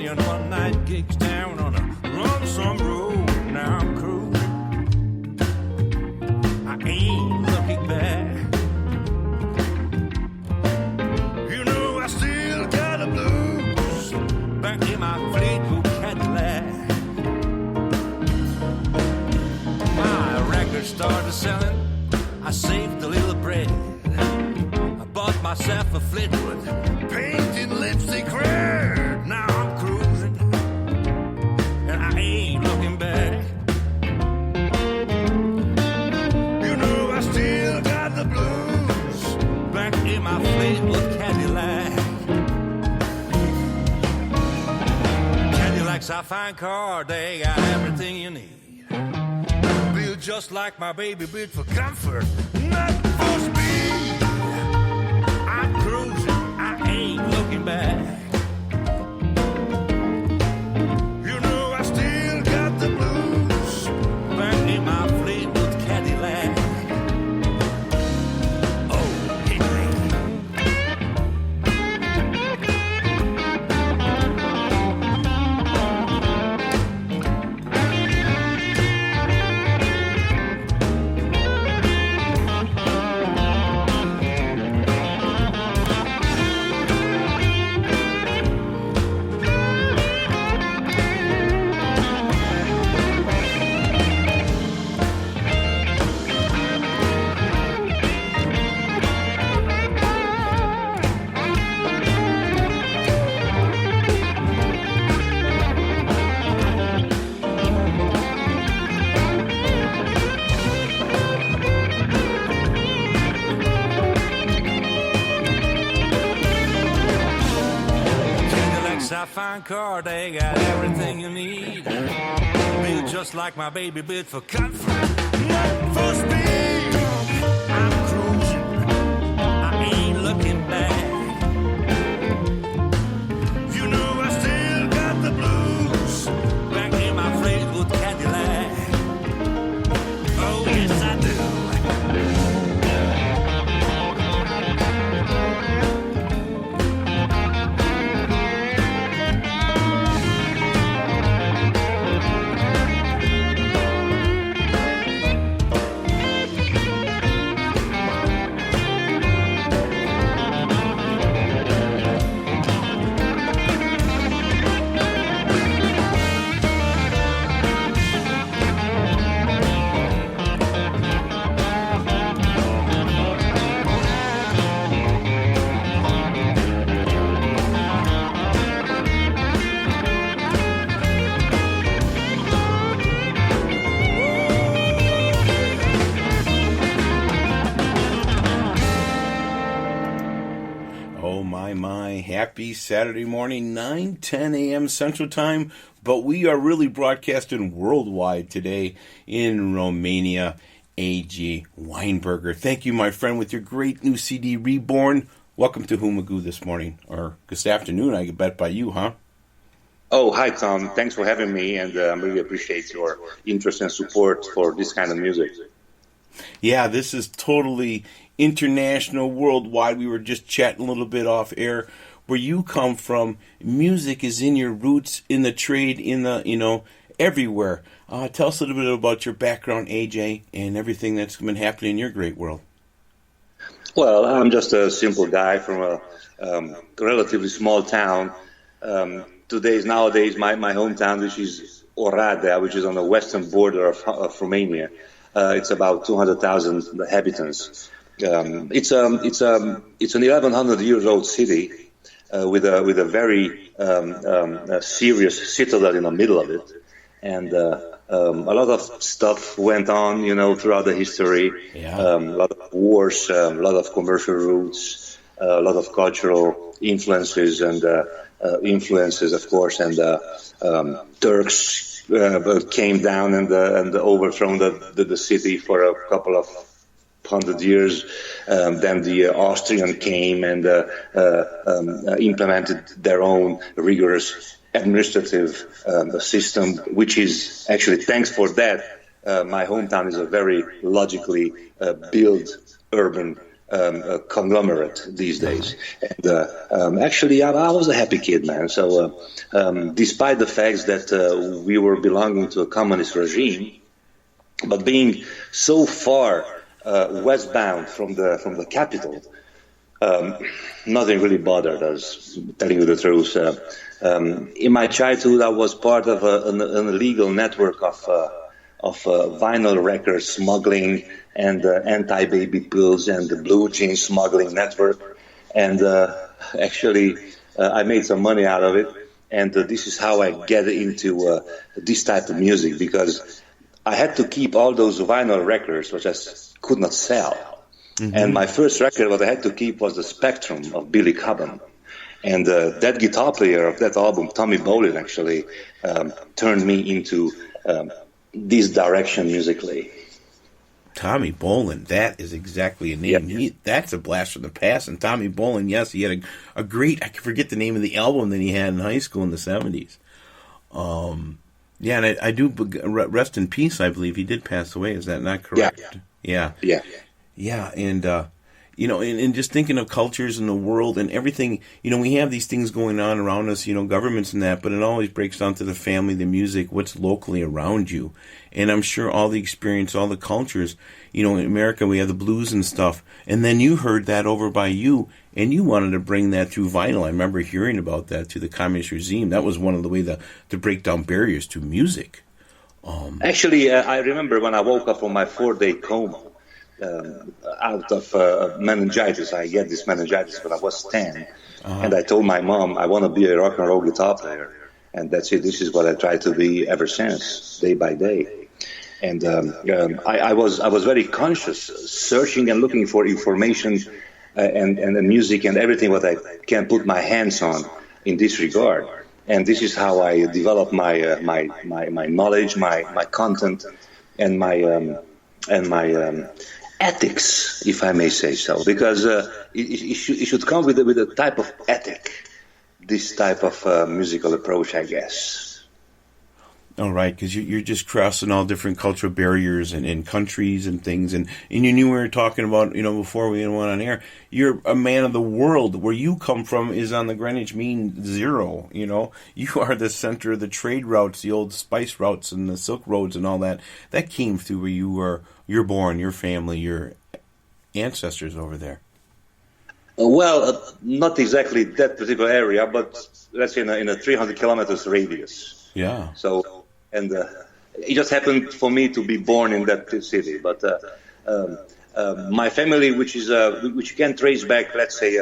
playing one-night gigs down on a lonesome road. Now I'm cruising, I ain't looking back. You know I still got the blues back in my Fleetwood Cadillac. My record started selling, I saved a little bread. I bought myself a Fleetwood painted lipstick red. Now I'm cruising, and I ain't looking back. You know I still got the blues back in my Fleetwood Cadillac. Cadillac's a fine car, they got everything you need. Built just like my baby, built for comfort, not for speed. I'm cruising, I ain't looking back. You know I still got the blues back in my Fleetwood Cadillac. Oh, hit me. A fine car, they got everything you need. Built just like my baby, built for comfort, not for speed. I'm cruising, I ain't looking back. You know I still got the blues back in my Fleetwood Cadillac. Oh yes I do. Happy Saturday morning, 9:10 a.m. Central Time, but we are really broadcasting worldwide today in Romania. A.J. Weinberger. Thank you, my friend, with your great new CD, Reborn. Welcome to Humagoo this morning, or this afternoon, I bet by you, huh? Oh, hi, Tom. Thanks for having me, and I really appreciate your interest and support for this kind of music. Yeah, this is totally international, worldwide. We were just chatting a little bit off air. Where you come from, music is in your roots, in the trade, in the, everywhere. Tell us a little bit about your background, AJ, and everything that's been happening in your great world. Well, I'm just a simple guy from a relatively small town. Nowadays, my hometown, which is Oradea, which is on the western border of Romania. It's about 200,000 inhabitants. It's an 1,100 years old city. With a very serious citadel in the middle of it, and a lot of stuff went on, throughout the history. Yeah. A lot of wars, a lot of commercial routes, a lot of cultural influences, of course. And Turks came down and overthrown the city for a couple of 100 years. Then the Austrian came and implemented their own rigorous administrative system, which is actually, thanks for that, my hometown is a very logically built urban conglomerate these days. And actually, I was a happy kid, man. So despite the fact that we were belonging to a communist regime, but being so far westbound from the capital, nothing really bothered us, telling you the truth. In my childhood, I was part of an illegal network of vinyl record smuggling and anti-baby pills and the blue jeans smuggling network. And actually, I made some money out of it. And this is how I get into this type of music, because I had to keep all those vinyl records, which I could not sell. Mm-hmm. And my first record, what I had to keep, was the Spectrum of Billy Cobham. And that guitar player of that album, Tommy Bolin, actually turned me into this direction musically. Tommy Bolin, that is exactly a name. Yeah. That's a blast from the past. And Tommy Bolin, yes, he had a great, I forget the name of the album that he had in high school in the 70s. Yeah, and I do, rest in peace, I believe. He did pass away. Is that not correct? Yeah. Yeah, and, and just thinking of cultures in the world and everything, we have these things going on around us, governments and that, but it always breaks down to the family, the music, what's locally around you. And I'm sure all the experience, all the cultures, in America we have the blues and stuff, and then you heard that over by you, and you wanted to bring that through vinyl. I remember hearing about that through the communist regime. That was one of the ways to break down barriers to music. Actually, I remember when I woke up from my 4-day coma, out of meningitis. I get this meningitis when I was 10. And I told my mom, I want to be a rock and roll guitar player. And that's it. This is what I try to be ever since, day by day. And I was very conscious, searching and looking for information and the music and everything what I can put my hands on in this regard. And this is how I develop my knowledge, my content, and my ethics, if I may say so, because it should come with a type of ethic, this type of musical approach, I guess. All right, because you're just crossing all different cultural barriers and countries and things, and you knew we were talking about, before we went on air, you're a man of the world. Where you come from is on the Greenwich Mean Zero, you are the center of the trade routes, the old spice routes and the Silk Roads and all that. That came through where you're born, your family, your ancestors over there. Well, not exactly that particular area, but let's say in a 300 kilometers radius. Yeah. So, and it just happened for me to be born in that city. But my family, which you can trace back, let's say,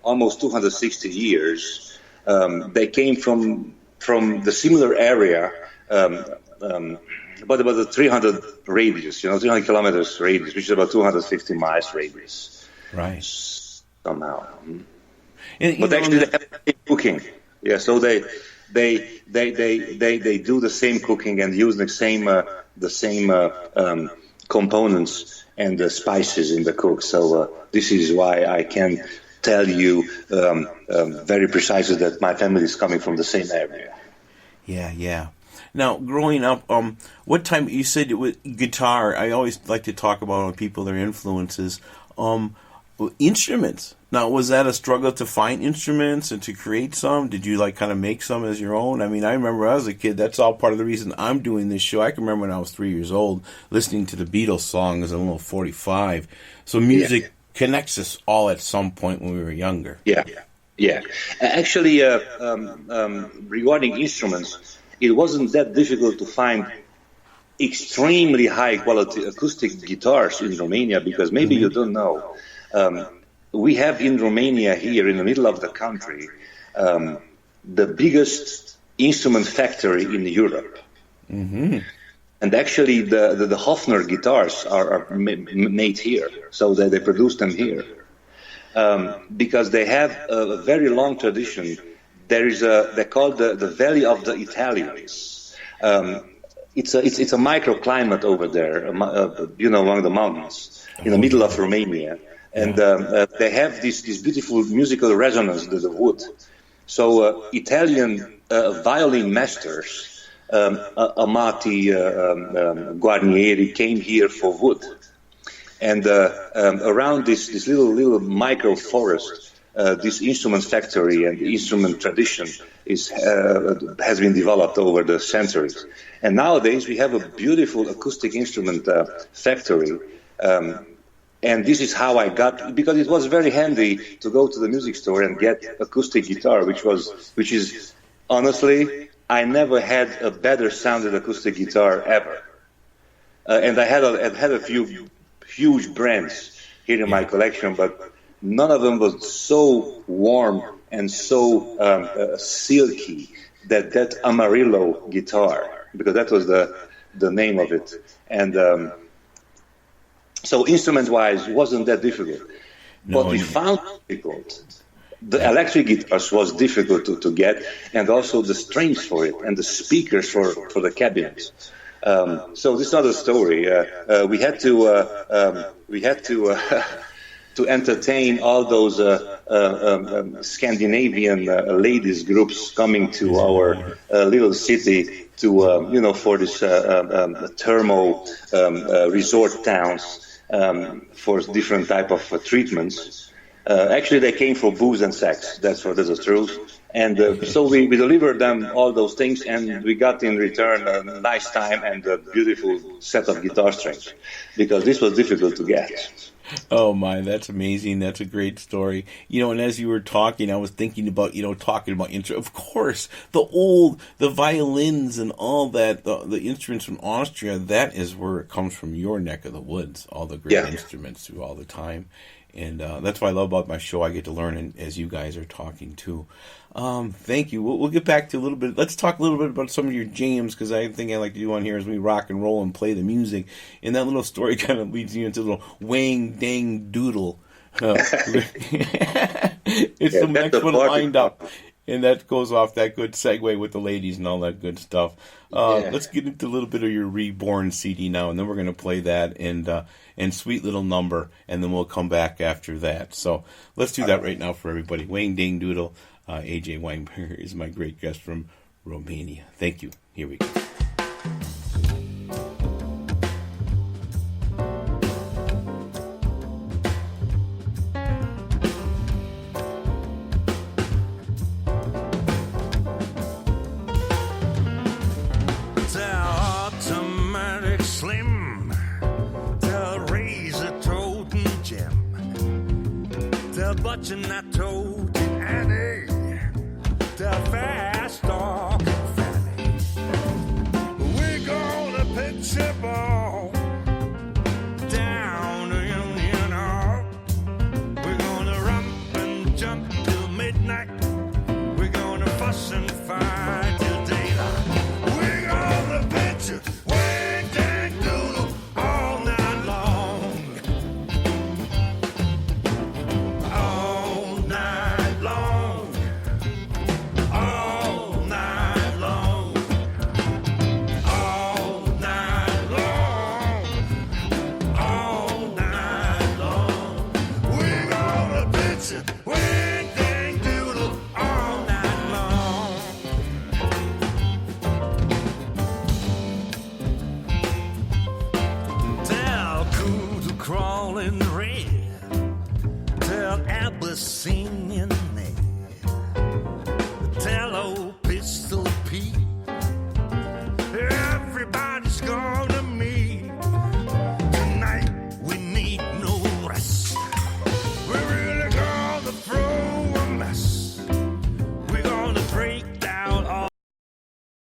almost 260 years, they came from the similar area, but about the 300 radius, 300 kilometers radius, which is about 250 miles radius. Right. Somehow. But actually, they have cooking. Yeah, so they do the same cooking and use the same components and the spices in the cook. So this is why I can tell you very precisely that my family is coming from the same area. Yeah. Now, growing up, what time you said it was guitar? I always like to talk about people, their influences. Instruments. Now, was that a struggle to find instruments and to create some? Did you kind of make some as your own? I mean, I remember when I was a kid, that's all part of the reason I'm doing this show. I can remember when I was 3 years old listening to the Beatles songs in a little 45. So music connects us all at some point when we were younger. Yeah. Actually, regarding instruments, it wasn't that difficult to find extremely high quality acoustic guitars in Romania, because maybe you don't know. We have in Romania, here in the middle of the country, the biggest instrument factory in Europe. Mm-hmm. And actually the Hofner guitars are made here, so they produce them here. Because they have a very long tradition. They call the Valley of the Italians. It's a microclimate over there, among the mountains, in the middle of Romania. And they have this beautiful musical resonance to the wood. So Italian violin masters, Amati, Guarnieri, came here for wood. And around this little micro forest, this instrument factory and the instrument tradition has been developed over the centuries. And nowadays we have a beautiful acoustic instrument factory. And this is how I got, because it was very handy to go to the music store and get acoustic guitar, which is honestly, I never had a better sounded acoustic guitar ever. And I had a few huge brands here in my collection, but none of them was so warm and so silky that Amarillo guitar, because that was the name of it. And so instrument-wise, it wasn't that difficult. What we found difficult, the electric guitars was difficult to get, and also the strings for it, and the speakers for the cabinets. So this is not a story. We had to to entertain all those Scandinavian ladies groups coming to our little city to for this thermal resort towns. For different type of treatments. Actually, they came for booze and sex. That's the truth. And so we delivered them all those things, and we got in return a nice time and a beautiful set of guitar strings, because this was difficult to get. Oh my, that's amazing. That's a great story. And as you were talking, I was thinking about, talking about of course, the violins and all that, the instruments from Austria, that is where it comes from, your neck of the woods, all the great instruments through all the time. And that's what I love about my show. I get to learn as you guys are talking too. Thank you. We'll get back to a little bit. Let's talk a little bit about some of your jams, because I think I like to do on here is we rock and roll and play the music. And that little story kind of leads you into a little wang dang doodle. It's the next one lined up. And that goes off that good segue with the ladies and all that good stuff. Let's get into a little bit of your Reborn CD now, and then we're going to play that and Sweet Little Number, and then we'll come back after that. So let's do that right now for everybody. Wang Dang Doodle. AJ Weinberger is my great guest from Romania. Thank you. Here we go. Watching that